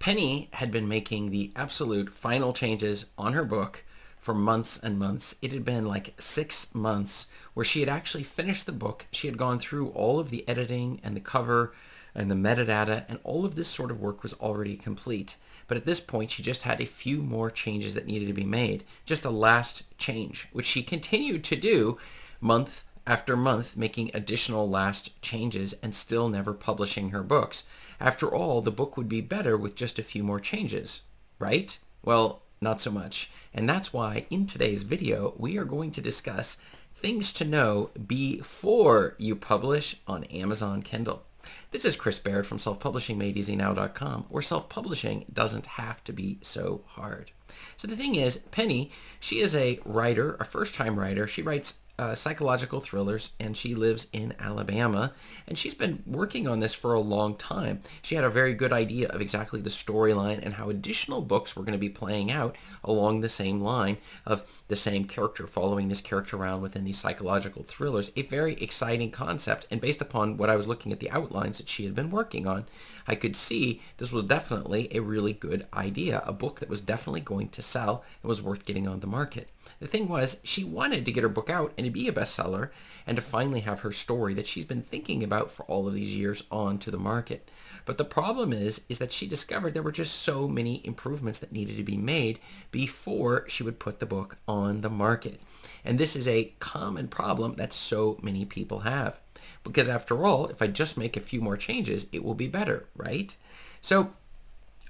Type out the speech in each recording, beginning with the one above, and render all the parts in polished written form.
Penny had been making the absolute final changes on her book for months and months. It had been like 6 months where she had actually finished the book. She had gone through all of the editing and the cover and the metadata, and all of this sort of work was already complete. But at this point, she just had a few more changes that needed to be made. Just a last change, which she continued to do month after month, making additional last changes and still never publishing her books. After all, the book would be better with just a few more changes, right? Well, not so much. And that's why in today's video, we are going to discuss things to know before you publish on Amazon Kindle. This is Chris Baird from selfpublishingmadeeasynow.com, where self-publishing doesn't have to be so hard. So the thing is, Penny, she is a writer, a first-time writer. She writes psychological thrillers, and she lives in Alabama, and she's been working on this for a long time. She had a very good idea of exactly the storyline and how additional books were going to be playing out along the same line of the same character, following this character around within these psychological thrillers. A very exciting concept, and based upon what I was looking at the outlines that she had been working on, I could see this was definitely a really good idea, a book that was definitely going to sell and was worth getting on the market. The thing was, she wanted to get her book out and to be a bestseller and to finally have her story that she's been thinking about for all of these years on to the market. But the problem is that she discovered there were just so many improvements that needed to be made before she would put the book on the market. And this is a common problem that so many people have. Because after all, if I just make a few more changes, it will be better, right? So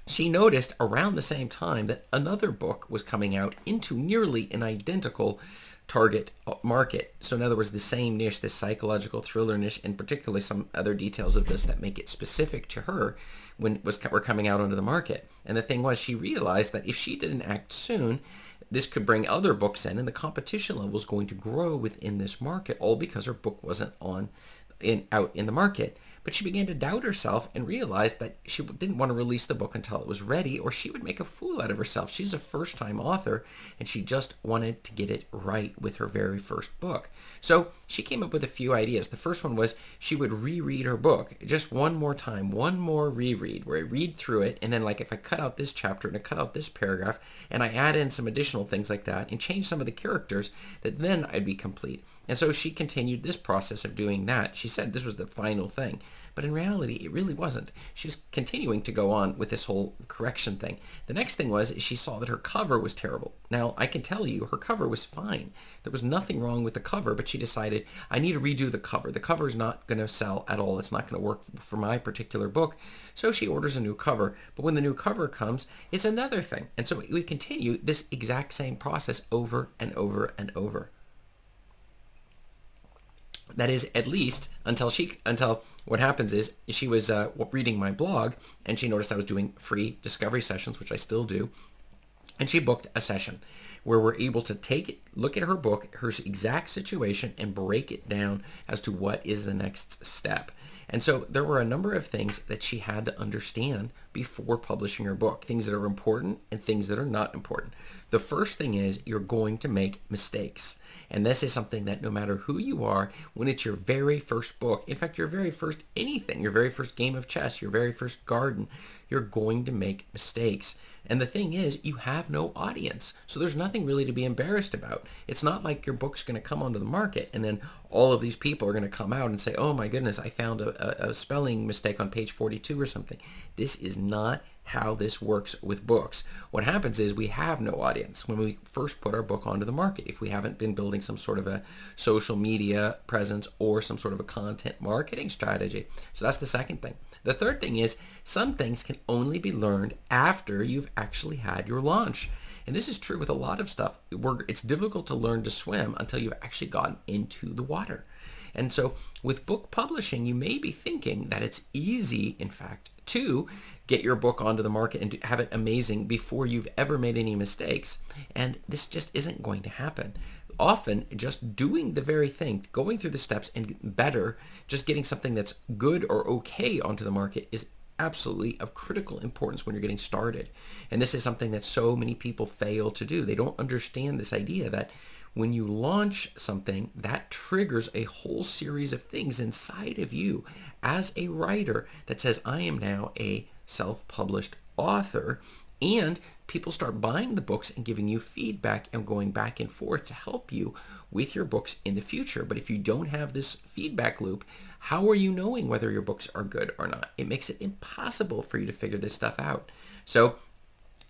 she noticed around the same time that another book was coming out into nearly an identical target market. So in other words, the same niche, this psychological thriller niche, and particularly some other details of this that make it specific to her when were coming out onto the market. And the thing was, she realized that if she didn't act soon, this could bring other books in, and the competition level is going to grow within this market, all because her book wasn't out in the market. But she began to doubt herself and realized that she didn't want to release the book until it was ready, or she would make a fool out of herself. She's a first-time author, and she just wanted to get it right with her very first book. So she came up with a few ideas. The first one was she would reread her book just one more time, one more reread, where I read through it, and then like if I cut out this chapter and I cut out this paragraph, and I add in some additional things like that and change some of the characters, that then I'd be complete. And so she continued this process of doing that. She said this was the final thing. But in reality, it really wasn't. She was continuing to go on with this whole correction thing. The next thing was she saw that her cover was terrible. Now, I can tell you her cover was fine. There was nothing wrong with the cover, but she decided, I need to redo the cover. The cover is not going to sell at all. It's not going to work for my particular book. So she orders a new cover. But when the new cover comes, it's another thing. And so we continue this exact same process over and over and over. That is, at least until what happens is she was reading my blog, and she noticed I was doing free discovery sessions, which I still do, and she booked a session where we're able to look at her book, her exact situation, and break it down as to what is the next step. And so there were a number of things that she had to understand before publishing her book, things that are important and things that are not important. The first thing is you're going to make mistakes. And this is something that no matter who you are, when it's your very first book, in fact, your very first anything, your very first game of chess, your very first garden, you're going to make mistakes. And the thing is, you have no audience. So there's nothing really to be embarrassed about. It's not like your book's going to come onto the market and then all of these people are going to come out and say, oh my goodness, I found a spelling mistake on page 42 or something. This is not how this works with books. What happens is we have no audience when we first put our book onto the market if we haven't been building some sort of a social media presence or some sort of a content marketing strategy. So that's the second thing. The third thing is some things can only be learned after you've actually had your launch. And this is true with a lot of stuff. It's difficult to learn to swim until you've actually gotten into the water. And so with book publishing, you may be thinking that it's easy, in fact, to get your book onto the market and have it amazing before you've ever made any mistakes. And this just isn't going to happen. Often just doing the very thing, going through the steps and better, just getting something that's good or okay onto the market is absolutely of critical importance when you're getting started. And this is something that so many people fail to do. They don't understand this idea that when you launch something, that triggers a whole series of things inside of you as a writer that says, I am now a self-published author, and people start buying the books and giving you feedback and going back and forth to help you with your books in the future. But if you don't have this feedback loop, how are you knowing whether your books are good or not? It makes it impossible for you to figure this stuff out. So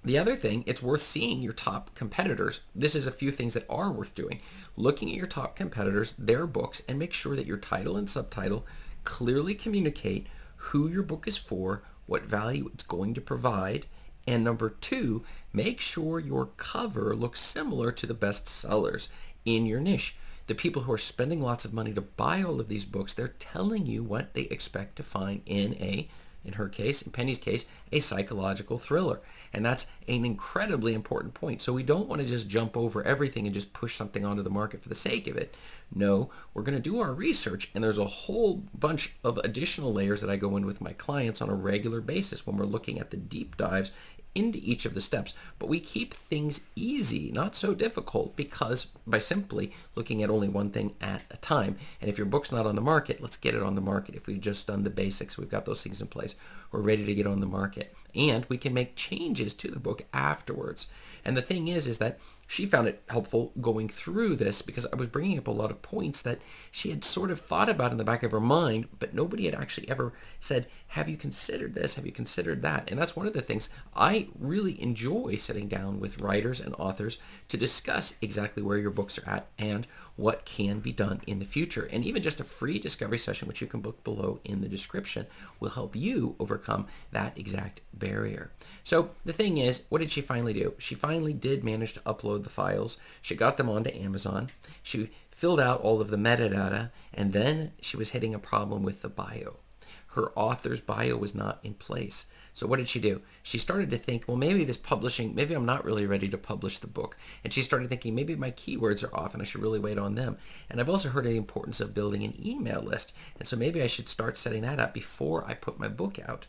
the other thing, it's worth seeing your top competitors. This is a few things that are worth doing. Looking at your top competitors, their books, and make sure that your title and subtitle clearly communicate who your book is for, what value it's going to provide, and number two, make sure your cover looks similar to the best sellers in your niche. The people who are spending lots of money to buy all of these books, they're telling you what they expect to find in her case, in Penny's case, a psychological thriller. And that's an incredibly important point. So we don't want to just jump over everything and just push something onto the market for the sake of it. No, we're going to do our research, and there's a whole bunch of additional layers that I go in with my clients on a regular basis when we're looking at the deep dives into each of the steps. But we keep things easy, not so difficult, because by simply looking at only one thing at a time. And if your book's not on the market, let's get it on the market. If we've just done the basics, we've got those things in place, we're ready to get on the market. And we can make changes to the book afterwards. And the thing is that she found it helpful going through this because I was bringing up a lot of points that she had sort of thought about in the back of her mind, but nobody had actually ever said, have you considered this? Have you considered that? And that's one of the things I really enjoy sitting down with writers and authors to discuss exactly where your books are at and what can be done in the future. And even just a free discovery session, which you can book below in the description, will help you overcome that exact barrier. So the thing is, what did she finally do? She finally did manage to upload the files. She got them onto Amazon. She filled out all of the metadata, and then she was hitting a problem with the bio. Her author's bio was not in place. So what did she do? She started to think, well, maybe this publishing, maybe I'm not really ready to publish the book. And she started thinking, maybe my keywords are off and I should really wait on them. And I've also heard of the importance of building an email list. And so maybe I should start setting that up before I put my book out.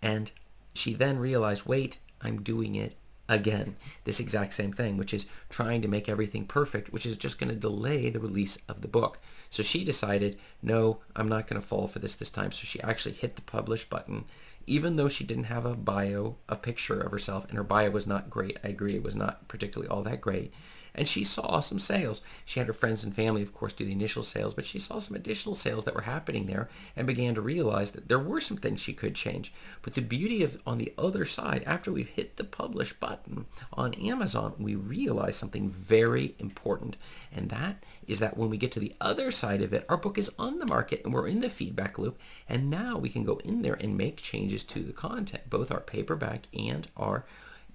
And she then realized, wait, I'm doing it again. This exact same thing, which is trying to make everything perfect, which is just going to delay the release of the book. So she decided, no, I'm not going to fall for this time. So she actually hit the publish button, even though she didn't have a bio, a picture of herself, and her bio was not great. I agree, it was not particularly all that great. And she saw some sales. She had her friends and family, of course, do the initial sales, but she saw some additional sales that were happening there and began to realize that there were some things she could change. But the beauty of, on the other side, after we've hit the publish button on Amazon, we realize something very important. And that is that when we get to the other side of it, our book is on the market and we're in the feedback loop. And now we can go in there and make changes to the content, both our paperback and our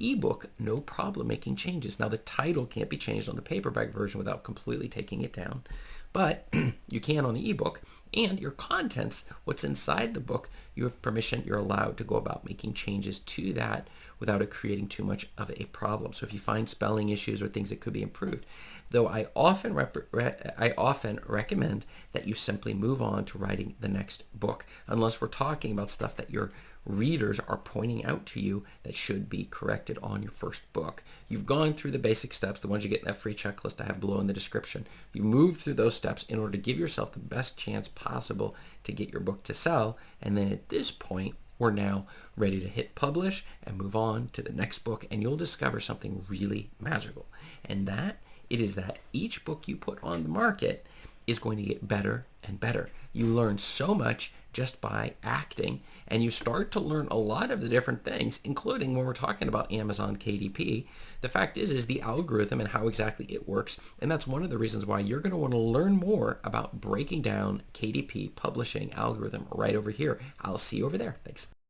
ebook, no problem making changes. Now the title can't be changed on the paperback version without completely taking it down, but you can on the ebook, and your contents, what's inside the book, you have permission, you're allowed to go about making changes to that without it creating too much of a problem. So if you find spelling issues or things that could be improved, though I often recommend that you simply move on to writing the next book, unless we're talking about stuff that your readers are pointing out to you that should be corrected on your first book. You've gone through the basic steps, the ones you get in that free checklist I have below in the description. You moved through those steps in order to give yourself the best chance possible to get your book to sell. And then at this point, we're now ready to hit publish and move on to the next book, and you'll discover something really magical. And that it is that each book you put on the market is going to get better and better. You learn so much just by acting, and you start to learn a lot of the different things, including when we're talking about Amazon KDP. The fact is the algorithm and how exactly it works, and that's one of the reasons why you're going to want to learn more about breaking down KDP publishing algorithm right over here. I'll see you over there. Thanks.